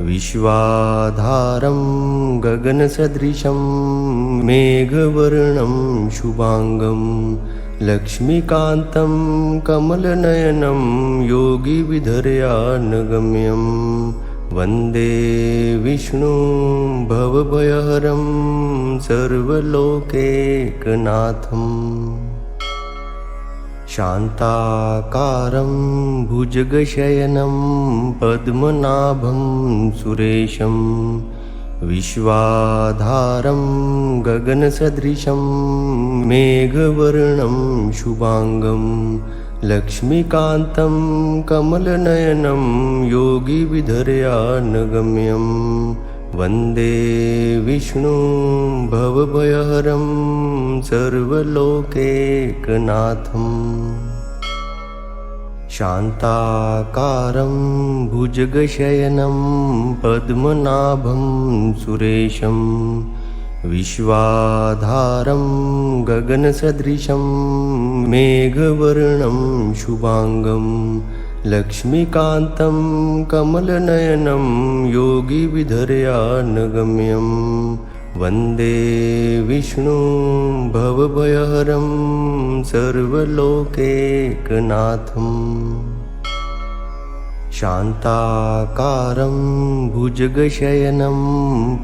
विश्वाधारं गगनसदृशं मेघवर्णं शुभांगं लक्ष्मीकान्तं कमलनयनं योगिविधर्यानगम्यं वन्दे विष्णुं भवभयहरं सर्वलोकैकनाथम् शान्ताकारं भुजगशयनं पद्मनाभं सुरेशं विश्वाधारं गगनसदृशं मेघवर्णं शुभांगं लक्ष्मीकान्तं कमलनयनं योगिविधर्यानगम्यं वन्दे विष्णुं भवभयहरं सर्वलोकैकनाथम् शान्ताकारं भुजगशयनं पद्मनाभं सुरेशं विश्वाधारं गगनसदृशं मेघवर्णं शुभांगं लक्ष्मीकान्तं कमलनयनं योगिविधर्यानगम्यं वन्दे विष्णुं भवभयहरं सर्वलोकैकनाथम् शान्ताकारं भुजगशयनं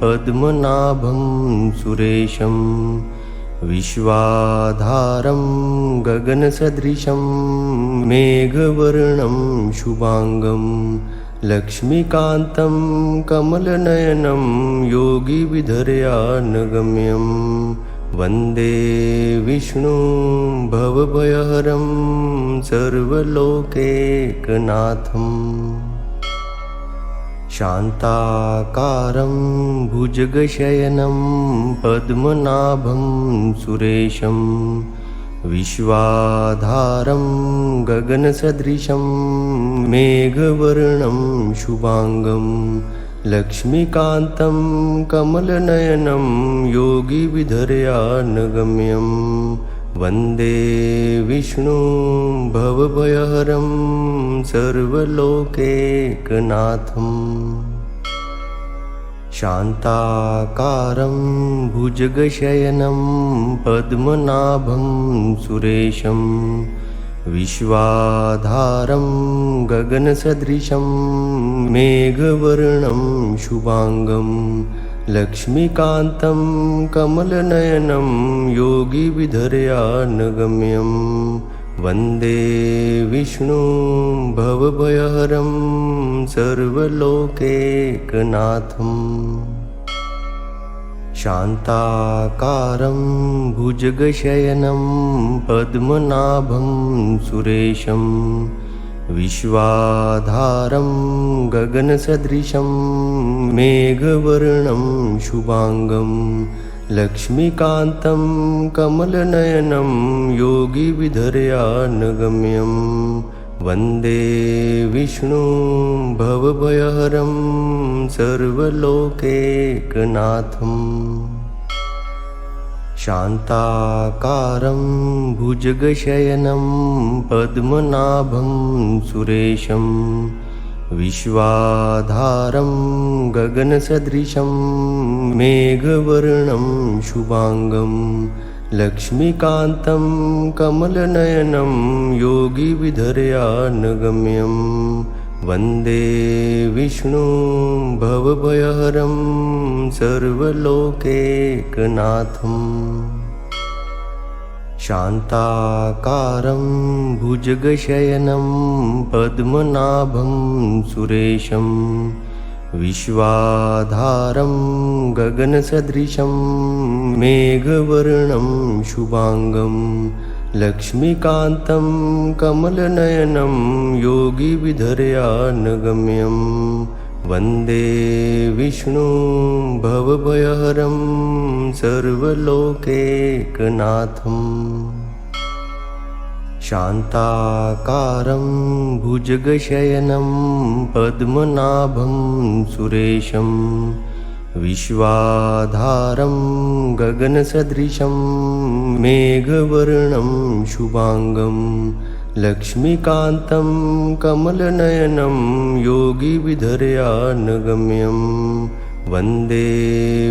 पद्मनाभं सुरेशं विश्वाधारं गगनसदृशं मेघवर्णं शुभांगं लक्ष्मीकान्तं कमलनयनं योगिविधर्यानगम्यं वन्दे विष्णुं भवभयहरं सर्वलोकैकनाथम् शान्ताकारं भुजगशयनं पद्मनाभं सुरेशं विश्वाधारं गगनसदृशं मेघवर्णं शुभांगं लक्ष्मीकान्तं कमलनयनं योगिविधर्यानगम्यं वन्दे विष्णुं भवभयहरं सर्वलोकैकनाथम् शान्ताकारं भुजगशयनं पद्मनाभं सुरेशं विश्वाधारं गगनसदृशं मेघवर्णं शुभांगं लक्ष्मीकान्तं कमलनयनं योगिविधर्यानगम्यं वन्दे विष्णुं भवभयहरं सर्वलोकैकनाथम् शान्ताकारं भुजगशयनं पद्मनाभं सुरेशं विश्वाधारं गगनसदृशं मेघवर्णं शुभांगं लक्ष्मीकान्तं कमलनयनं योगिविधर्यानगम्यं वन्दे विष्णुं भवभयहरं सर्वलोकैकनाथम् शान्ताकारं भुजगशयनं पद्मनाभं सुरेशं विश्वाधारं गगनसदृशं मेघवर्णं शुभांगं लक्ष्मीकान्तं कमलनयनं योगिविधर्यानगम्यं वन्दे विष्णुं भवभयहरं सर्वलोकैकनाथम् शान्ताकारं भुजगशयनं पद्मनाभं सुरेशं विश्वाधारं गगनसदृशं मेघवर्णं शुभांगं लक्ष्मीकान्तं कमलनयनं योगिविधर्यानगम्यं वन्दे विष्णुं भवभयहरं सर्वलोकैकनाथम् शान्ताकारं भुजगशयनं पद्मनाभं सुरेशं विश्वाधारं गगनसदृशं मेघवर्णं शुभांगं लक्ष्मीकान्तं कमलनयनं योगिविधर्यानगम्यं वन्दे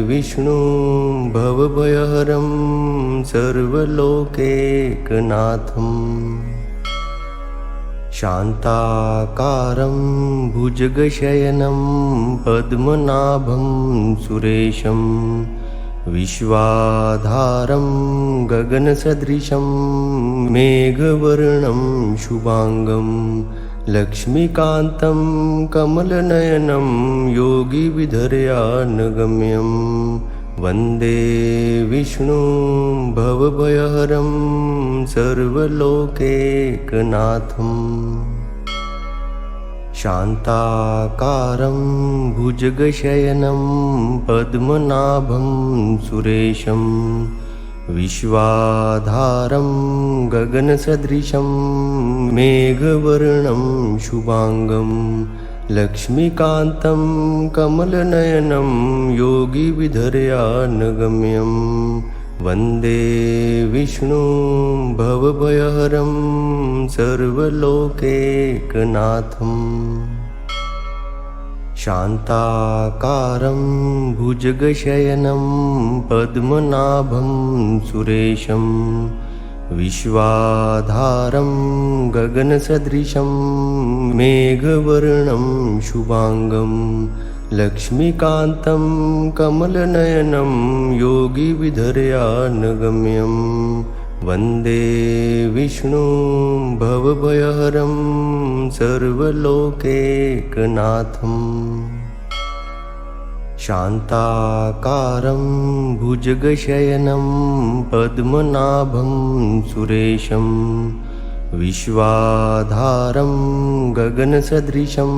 विष्णुं भवभयहरं सर्वलोकैकनाथम् शान्ताकारं भुजगशयनं पद्मनाभं सुरेशं विश्वाधारं गगनसदृशं मेघवर्णं शुभांगं लक्ष्मीकान्तं कमलनयनं योगिविधर्यानगम्यं वन्दे विष्णुं भवभयहरं सर्वलोकैकनाथम् शान्ताकारं भुजगशयनं पद्मनाभं सुरेशं विश्वाधारं गगनसदृशं मेघवर्णं शुभांगं लक्ष्मीकान्तं कमलनयनं योगिविधर्यानगम्यं वन्दे विष्णुं भवभयहरं सर्वलोकैकनाथम् शान्ताकारं भुजगशयनं पद्मनाभं सुरेशं विश्वाधारं गगनसदृशं मेघवर्णं शुभांगं लक्ष्मीकान्तं कमलनयनं योगिविधर्यानगम्यं वन्दे विष्णुं भवभयहरं सर्वलोकैकनाथम् शान्ताकारं भुजगशयनं पद्मनाभं सुरेशं विश्वाधारं गगनसदृशं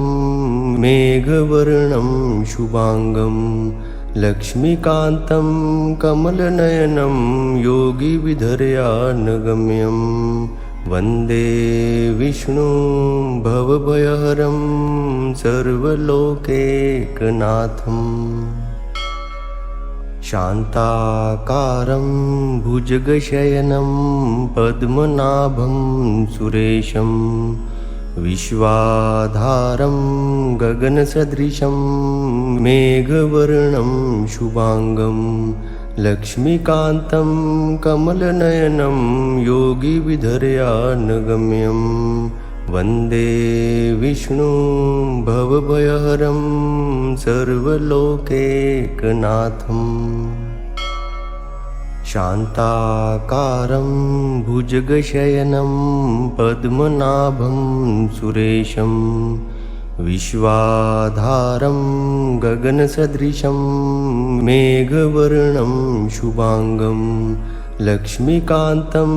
मेघवर्णं शुभांगं लक्ष्मीकान्तं कमलनयनं योगिविधर्यानगम्यं वन्दे विष्णुं भवभयहरं सर्वलोकैकनाथम् शान्ताकारं भुजगशयनं पद्मनाभं सुरेशं विश्वाधारं गगनसदृशं मेघवर्णं शुभांगं लक्ष्मीकान्तं कमलनयनं योगिविधर्यानगम्यं वन्दे विष्णुं भवभयहरं सर्वलोकैकनाथम् शान्ताकारं भुजगशयनं पद्मनाभं सुरेशं विश्वाधारं गगनसदृशं मेघवर्णं शुभांगं लक्ष्मीकान्तं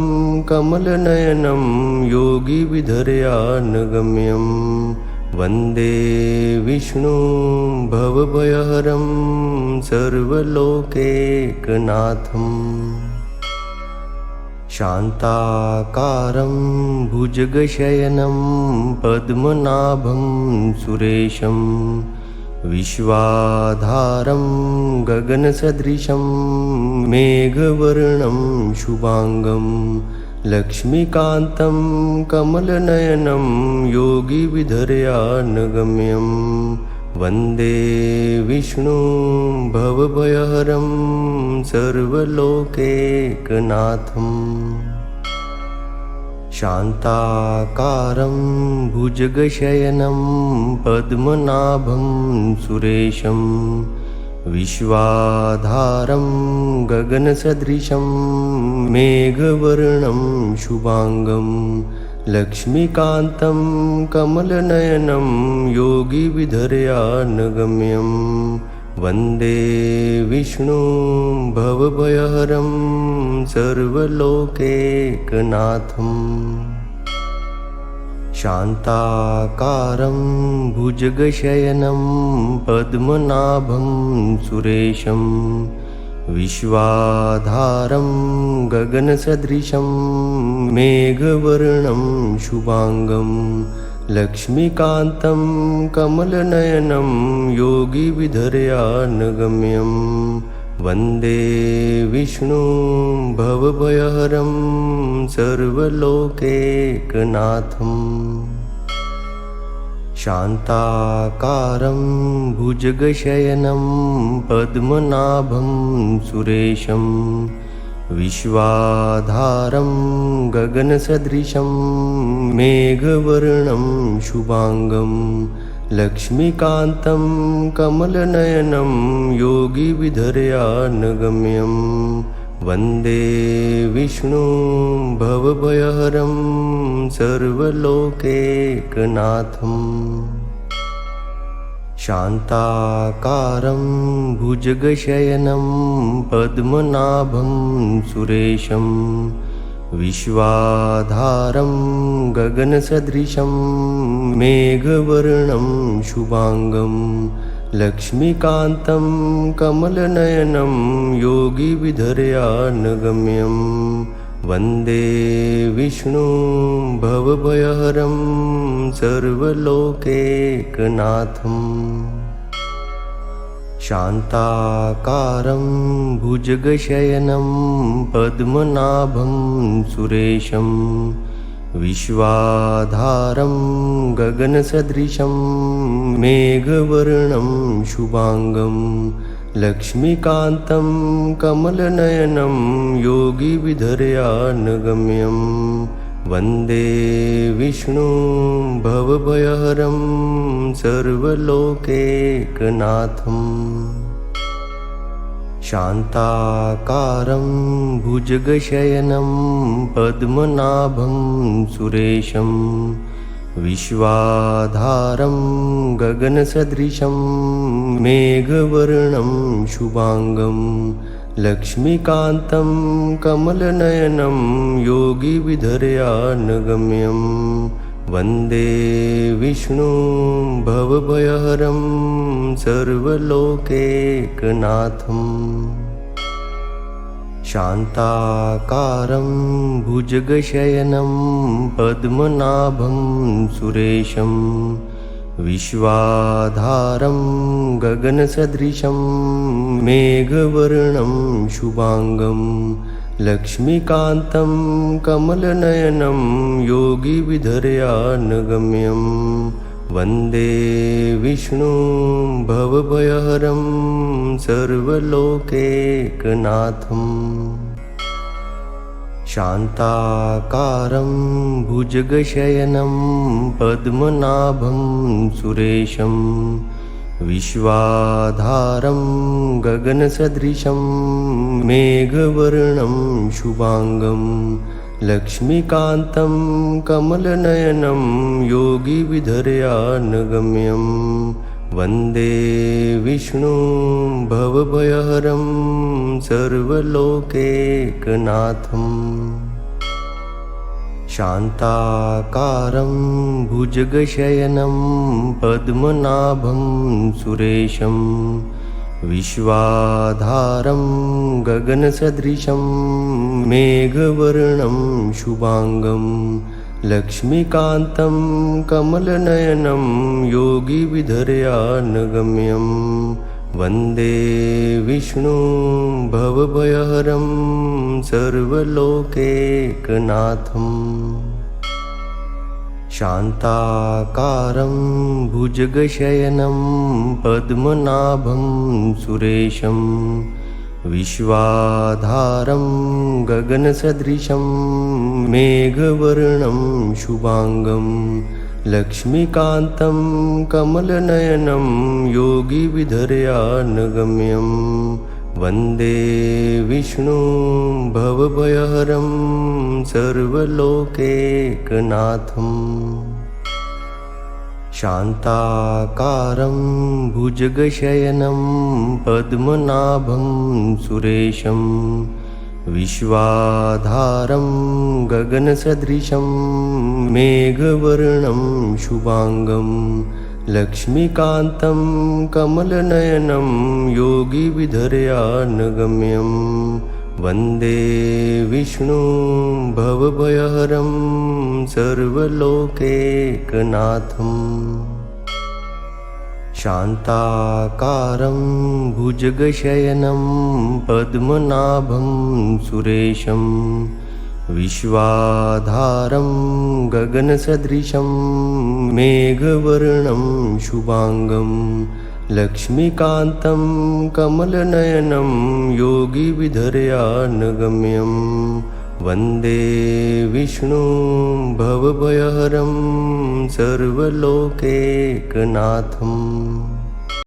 कमलनयनं योगिविधर्यानगम्यं वन्दे विष्णुं भवभयहरं सर्वलोकैकनाथम् शान्ताकारं भुजगशयनं पद्मनाभं सुरेशं विश्वाधारं गगनसदृशं मेघवर्णं शुभांगं लक्ष्मीकान्तं कमलनयनं योगिविधर्यानगम्यं वन्दे विष्णुं भवभयहरं सर्वलोकैकनाथम् शान्ताकारं भुजगशयनं पद्मनाभं सुरेशं विश्वाधारं गगनसदृशं मेघवर्णं शुभांगं लक्ष्मीकान्तं कमलनयनं योगिविधर्यानगम्यं वन्दे विष्णुं भवभयहरं सर्वलोकैकनाथम् शान्ताकारं भुजगशयनं पद्मनाभं सुरेशं विश्वाधारं गगनसदृशं मेघवर्णं शुभांगं लक्ष्मीकान्तं कमलनयनं योगिविधर्यानगम्यं वन्दे विष्णुं भवभयहरं सर्वलोकैकनाथम् शान्ताकारं भुजगशयनं पद्मनाभं सुरेशं विश्वाधारं गगनसदृशं मेघवर्णं शुभांगं लक्ष्मीकान्तं कमलनयनं योगिविधर्यानगम्यं वन्दे विष्णुं भवभयहरं सर्वलोकैकनाथम् शान्ताकारं भुजगशयनं पद्मनाभं सुरेशं विश्वाधारं गगनसदृशं मेघवर्णं शुभांगं लक्ष्मीकान्तं कमलनयनं योगिविधर्यानगम्यं वन्दे विष्णुं भवभयहरं सर्वलोकैकनाथम् शान्ताकारं भुजगशयनं पद्मनाभं सुरेशं विश्वाधारं गगनसदृशं मेघवर्णं शुभांगं लक्ष्मीकान्तं कमलनयनं योगिविधर्यानगम्यं वन्दे विष्णुं भवभयहरं सर्वलोकैकनाथम् शान्ताकारं भुजगशयनं पद्मनाभं सुरेशं विश्वाधारं गगनसदृशं मेघवर्णं शुभांगं लक्ष्मीकान्तं कमलनयनं योगिविधर्यानगम्यं वन्दे विष्णुं भवभयहरं सर्वलोकैकनाथम् शान्ताकारं भुजगशयनं पद्मनाभं सुरेशं विश्वाधारं गगनसदृशं मेघवर्णं शुभांगं लक्ष्मीकान्तं कमलनयनं योगिविधर्यानगम्यं वन्दे विष्णुं भवभयहरं सर्वलोकैकनाथम् शान्ताकारं भुजगशयनं पद्मनाभं सुरेशं विश्वाधारं गगनसदृशं मेघवर्णं शुभांगं लक्ष्मीकान्तं कमलनयनं योगिविधर्यानगम्यं वन्दे विष्णुं भवभयहरं सर्वलोकैकनाथम् शान्ताकारं भुजगशयनं पद्मनाभं सुरेशं विश्वाधारं गगनसदृशं मेघवर्णं शुभांगं लक्ष्मीकान्तं कमलनयनं योगिविधर्यानगम्यं वन्दे विष्णुं भवभयहरं सर्वलोकैकनाथम् शान्ताकारं भुजगशयनं पद्मनाभं सुरेशं विश्वाधारं गगनसदृशं मेघवर्णं शुभांगं लक्ष्मीकान्तं कमलनयनं योगिविधर्यानगम्यं वन्दे विष्णुं भवभयहरं सर्वलोकैकनाथम् शान्ताकारं भुजगशयनं पद्मनाभं सुरेशं विश्वाधारं गगनसदृशं मेघवर्णं शुभांगं लक्ष्मीकान्तं कमलनयनं योगिविधर्यानगम्यं वन्दे विष्णुं भवभयहरं सर्वलोकैकनाथम् शान्ताकारं भुजगशयनं पद्मनाभं सुरेशं विश्वाधारं गगनसदृशं मेघवर्णं शुभांगं लक्ष्मीकान्तं कमलनयनं योगिविधर्यानगम्यं वन्दे विष्णुं भवभयहरं सर्वलोकैकनाथम्